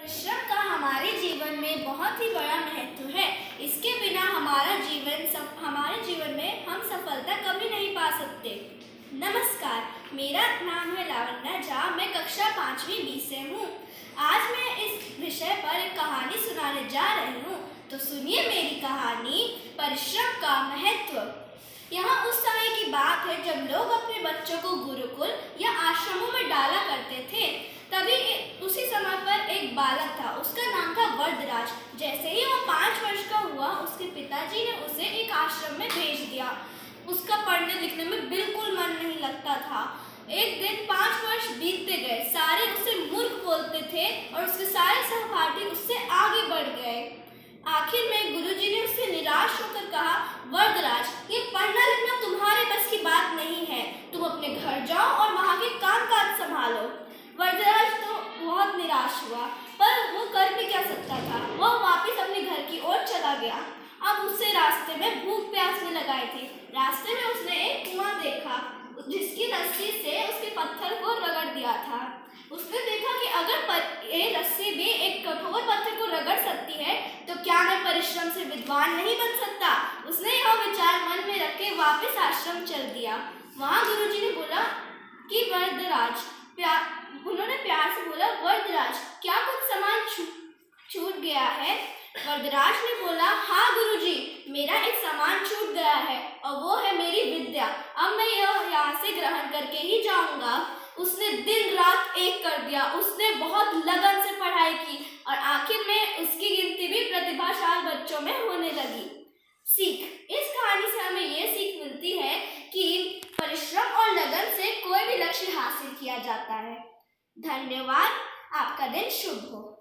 परिश्रम का हमारे जीवन में बहुत ही बड़ा महत्व है। इसके बिना हमारे जीवन में हम सफलता कभी नहीं पा सकते। नमस्कार, मेरा नाम है लावण्या झा। मैं कक्षा 5वीं बी से हूँ। आज मैं इस विषय पर एक कहानी सुनाने जा रही हूँ। तो सुनिए मेरी कहानी, परिश्रम का महत्व। यहाँ उस समय की बात है जब लोग अपने बच्चों को गुरुकुल या आश्रमों में डाला करते थे। तभी उसी समय पर एक बालक था, उसका नाम था वरदराज। जैसे ही वो 5 वर्ष का हुआ, उसके पिताजी ने उसे एक आश्रम में भेज दिया। उसका पढ़ने लिखने में बिल्कुल मन नहीं लगता था। एक दिन 5 वर्ष बीतते गए, सारे उसे मूर्ख बोलते थे और उसके सारे सहपाठी उससे आगे बढ़ गए। आखिर में गुरुजी ने उससे निराश होकर कहा, वरदराज, ये पढ़ना लिखना तुम्हारे बस की बात नहीं है। तुम अपने घर जाओ और वहाँ के काम काज संभालो। वरदराज तो बहुत निराश हुआ, पर वो कर भी क्या सकता था। वो वापस अपने घर की ओर चला गया। अब उसे रास्ते में भूख प्यास लगाई थी। रास्ते में उसने एक कुआं देखा, जिसकी रस्सी से उसके पत्थर को रगड़ दिया था। उसने देखा कि अगर ये रस्सी भी एक कठोर पत्थर को रगड़ सकती है, तो क्या मैं परिश्रम से विद्वान नहीं बन सकता। उसने यह विचार मन में रख के वापस आश्रम चल दिया। वहाँ गुरुजी ने बोला कि वरदराज, उन्होंने प्यार से बोला, वरदराज, क्या कुछ सामान छूट गया है। वरदराज ने बोला, हाँ गुरुजी, मेरा एक सामान छूट गया है और वो है मेरी विद्या। अब मैं यह यहाँ से ग्रहण करके ही जाऊंगा। उसने दिन रात एक कर दिया। उसने बहुत लगन से पढ़ाई की और आखिर में उसकी गिनती भी प्रतिभाशाली बच्चों में होने लगी। सीख, इस कहानी से हमें ये सीख मिलती है कि परिश्रम और लगन से कोई भी लक्ष्य हासिल किया जाता है। धन्यवाद। आपका दिन शुभ हो।